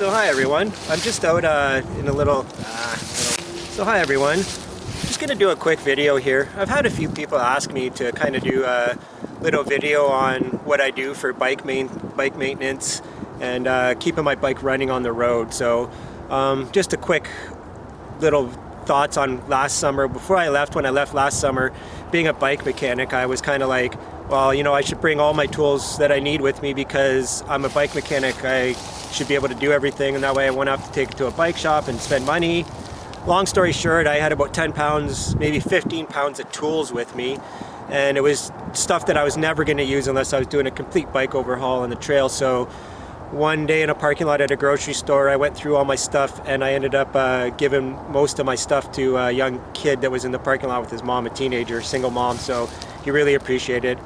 So hi everyone, I'm just out in a little, so hi everyone, just going to do a quick video here. I've had a few people ask me to kind of do a little video on what I do for bike maintenance and keeping my bike running on the road. So just a quick little thoughts on last summer. Before I left, when I left last summer, being a bike mechanic, I was kind of like, well, you know, I should bring all my tools that I need with me because I'm a bike mechanic. I should be able to do everything, and that way I won't have to take it to a bike shop and spend money. Long story short, I had about 10 pounds, maybe 15 pounds of tools with me, and it was stuff that I was never going to use unless I was doing a complete bike overhaul on the trail. So one day in a parking lot at a grocery store, I went through all my stuff, and I ended up giving most of my stuff to a young kid that was in the parking lot with his mom, a teenager, single mom, so he really appreciated it.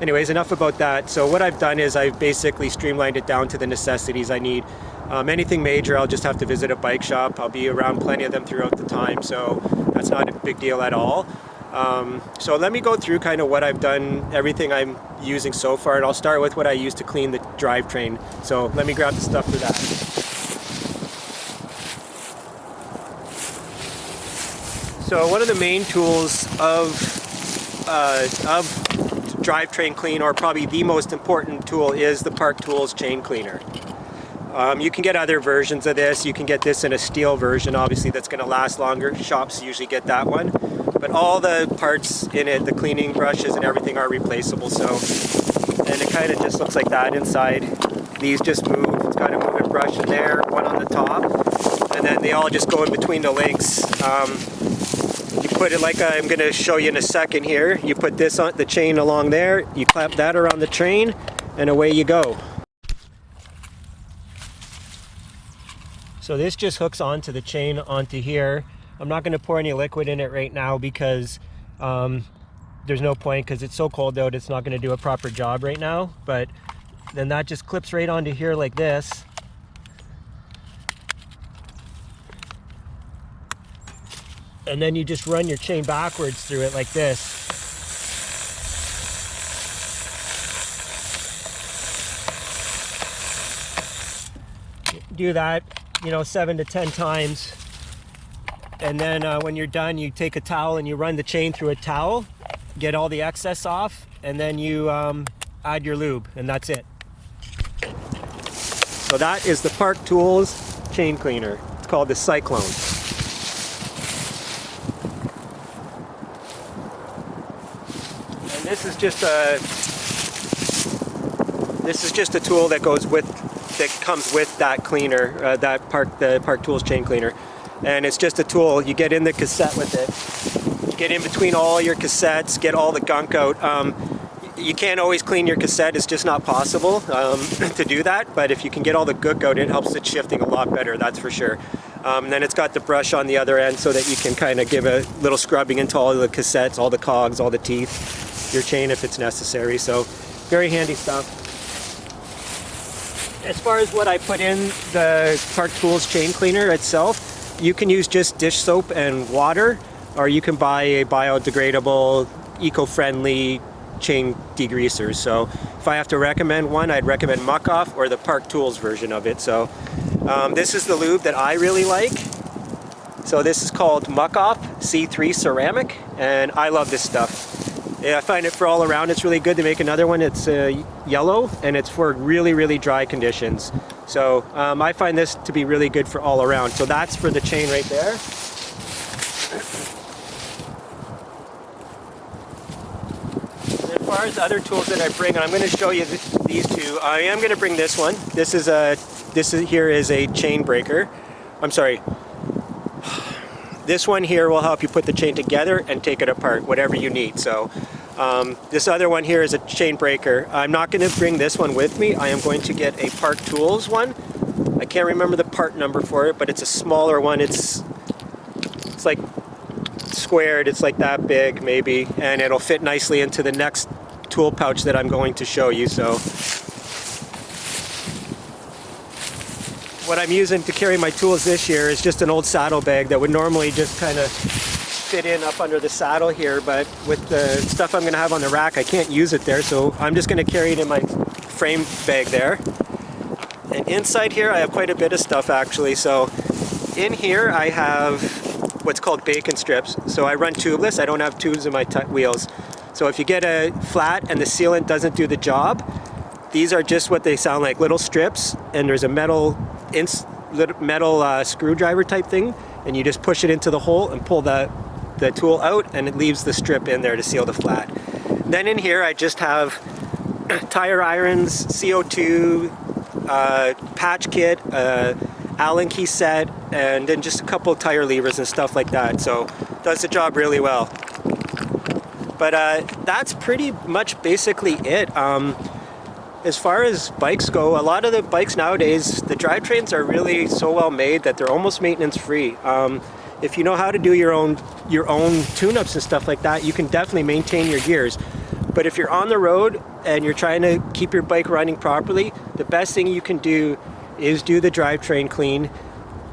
Anyways, enough about that. So what I've done is I've basically streamlined it down to the necessities I need. Anything major, I'll just have to visit a bike shop. I'll be around plenty of them throughout the time, so that's not a big deal at all. So let me go through kind of what I've done, everything I'm using so far, and I'll start with what I use to clean the drivetrain. So let me grab the stuff for that. So one of the main tools of drivetrain clean, or probably the most important tool, is the Park Tools chain cleaner. You can get other versions of this. You can get this in a steel version, obviously, that's going to last longer. Shops usually get that one. But all the parts in it, the cleaning brushes and everything, are replaceable. So, and it kind of just looks like that inside. These just move. It's got a moving brush in there, one on the top, and then they all just go in between the links. You put it like I'm going to show you in a second here. You put this on the chain along there, you clap that around the train, and away you go. So this just hooks onto the chain onto here. I'm not going to pour any liquid in it right now because there's no point, because it's so cold out, it's not going to do a proper job right now. But then that just clips right onto here like this. And then you just run your chain backwards through it like this. Do that, 7 to 10 times. And then when you're done, you take a towel and you run the chain through a towel, get all the excess off, and then you add your lube, and that's it. So that is the Park Tools chain cleaner. It's called the Cyclone. This is just a tool that comes with that cleaner, the Park Tools chain cleaner, and it's just a tool. You get in the cassette with it. You get in between all your cassettes, get all the gunk out. You can't always clean your cassette; it's just not possible to do that. But if you can get all the gunk out, it helps it shifting a lot better. That's for sure. And then it's got the brush on the other end so that you can kind of give a little scrubbing into all the cassettes, all the cogs, all the teeth, your chain if it's necessary. So very handy stuff. As far as what I put in the Park Tools chain cleaner itself, you can use just dish soap and water, or you can buy a biodegradable, eco-friendly chain degreaser. So if I have to recommend one, I'd recommend Muck Off or the Park Tools version of it. So this is the lube that I really like. So this is called Muck Off C3 Ceramic, and I love this stuff. Yeah, I find it for all around. It's really good. To make another one, it's yellow, and it's for really, really dry conditions. So I find this to be really good for all around. So that's for the chain right there. As far as other tools that I bring, I'm going to show you these two. I am going to bring this one. This is a chain breaker. I'm sorry. This one here will help you put the chain together and take it apart, whatever you need. So this other one here is a chain breaker. I'm not going to bring this one with me. I am going to get a Park Tools one. I can't remember the part number for it, but it's a smaller one. It's like squared. It's like that big maybe, and it'll fit nicely into the next tool pouch that I'm going to show you. So what I'm using to carry my tools this year is just an old saddle bag that would normally just kind of fit in up under the saddle here, but with the stuff I'm going to have on the rack, I can't use it there, so I'm just going to carry it in my frame bag there. And inside here I have quite a bit of stuff actually. So in here I have what's called bacon strips. So I run tubeless, I don't have tubes in my wheels. So if you get a flat and the sealant doesn't do the job, these are just what they sound like, little strips, and there's a metal screwdriver type thing, and you just push it into the hole and pull the tool out, and it leaves the strip in there to seal the flat. Then in here I just have tire irons, CO2, patch kit, Allen key set, and then just a couple tire levers and stuff like that. So does the job really well. But that's pretty much basically it. As far as bikes go, a lot of the bikes nowadays, the drivetrains are really so well made that they're almost maintenance free. If you know how to do your own tune-ups and stuff like that, you can definitely maintain your gears. But if you're on the road and you're trying to keep your bike running properly, the best thing you can do is do the drivetrain clean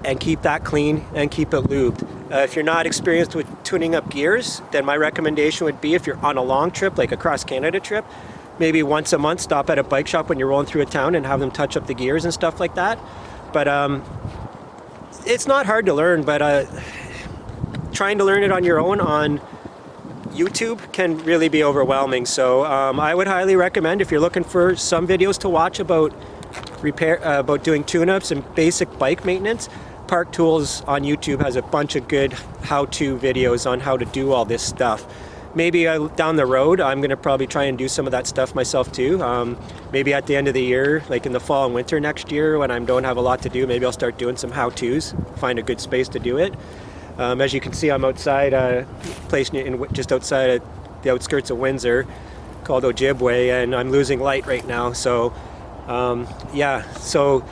and keep that clean and keep it lubed. If you're not experienced with tuning up gears, then my recommendation would be, if you're on a long trip, like a cross-Canada trip, maybe once a month stop at a bike shop when you're rolling through a town and have them touch up the gears and stuff like that. But it's not hard to learn, but trying to learn it on your own on YouTube can really be overwhelming. So I would highly recommend, if you're looking for some videos to watch about about doing tune-ups and basic bike maintenance, Park Tools on YouTube has a bunch of good how-to videos on how to do all this stuff. Maybe down the road I'm going to probably try and do some of that stuff myself too. Maybe at the end of the year, like in the fall and winter next year when I don't have a lot to do, maybe I'll start doing some how-tos, find a good space to do it. As you can see, I'm outside a place just outside the outskirts of Windsor called Ojibwe, and I'm losing light right now. So yeah, so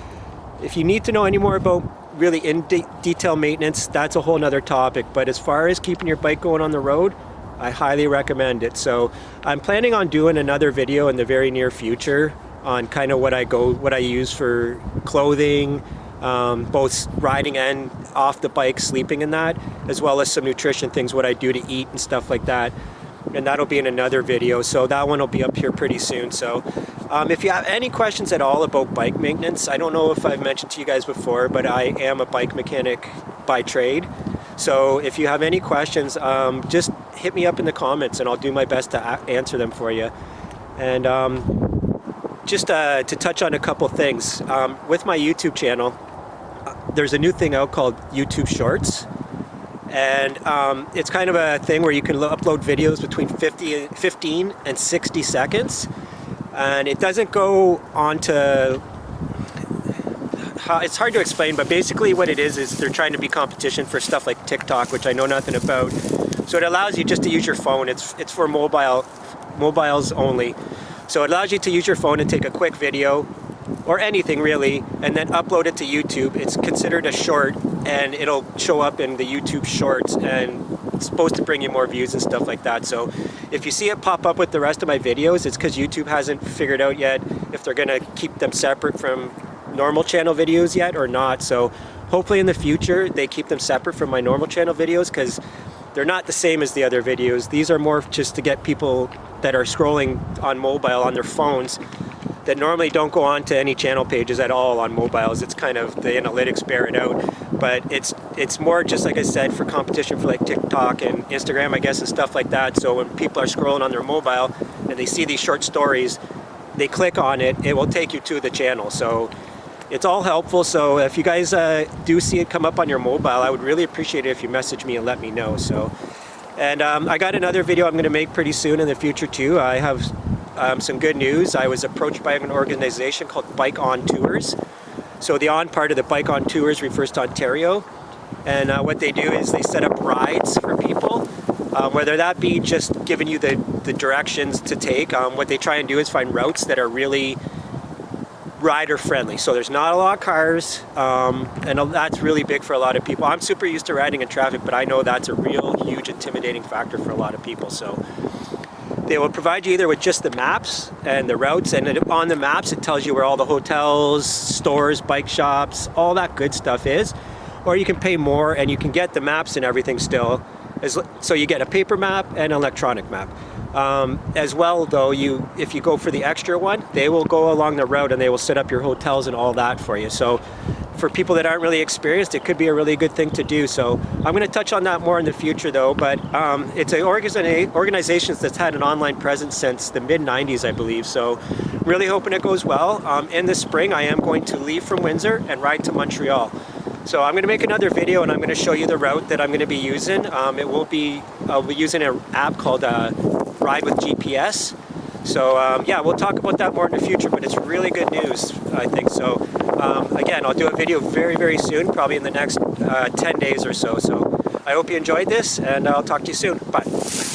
if you need to know any more about really detail maintenance, that's a whole nother topic. But as far as keeping your bike going on the road, I highly recommend it. So I'm planning on doing another video in the very near future on kind of what I use for clothing, both riding and off the bike, sleeping in that, as well as some nutrition things, what I do to eat and stuff like that. And that'll be in another video. So that one will be up here pretty soon. So if you have any questions at all about bike maintenance, I don't know if I've mentioned to you guys before, but I am a bike mechanic by trade. So if you have any questions, just hit me up in the comments and I'll do my best to answer them for you. And just to touch on a couple things, with my YouTube channel, there's a new thing out called YouTube Shorts. And it's kind of a thing where you can upload videos between 15 and 60 seconds. And it doesn't go on to... it's hard to explain, but basically what it is they're trying to be competition for stuff like TikTok, which I know nothing about. So it allows you just to use your phone. It's for mobiles only. So it allows you to use your phone and take a quick video, or anything really, and then upload it to YouTube. It's considered a short, and it'll show up in the YouTube Shorts, and it's supposed to bring you more views and stuff like that. So if you see it pop up with the rest of my videos, it's because YouTube hasn't figured out yet if they're gonna keep them separate from normal channel videos yet or not. So hopefully in the future they keep them separate from my normal channel videos, because they're not the same as the other videos. These are more just to get people that are scrolling on mobile on their phones that normally don't go on to any channel pages at all on mobiles. It's kind of the analytics bear it out, but it's more just, like I said, for competition for like TikTok and Instagram, I guess, and stuff like that. So when people are scrolling on their mobile and they see these short stories, they click on it, it will take you to the channel. So it's all helpful. So if you guys do see it come up on your mobile, I would really appreciate it if you message me and let me know. So, and I got another video I'm going to make pretty soon in the future too. I have some good news. I was approached by an organization called Bike On Tours. So the on part of the Bike On Tours refers to Ontario, and what they do is they set up rides for people, whether that be just giving you the directions to take. What they try and do is find routes that are really rider friendly. So there's not a lot of cars, and that's really big for a lot of people. I'm super used to riding in traffic, but I know that's a real huge intimidating factor for a lot of people. So they will provide you either with just the maps and the routes, and on the maps it tells you where all the hotels, stores, bike shops, all that good stuff is, or you can pay more and you can get the maps and everything still. So you get a paper map and an electronic map. As well though, if you go for the extra one, they will go along the route and they will set up your hotels and all that for you. So for people that aren't really experienced, it could be a really good thing to do. So I'm going to touch on that more in the future though, but it's an organization that's had an online presence since the mid-90s, I believe. So really hoping it goes well. In the spring, I am going to leave from Windsor and ride to Montreal. So I'm going to make another video and I'm going to show you the route that I'm going to be using. I'll be using an app called Ride with GPS. So yeah, we'll talk about that more in the future, but it's really good news, I think. So again, I'll do a video very, very soon, probably in the next 10 days or so. So I hope you enjoyed this, and I'll talk to you soon. Bye.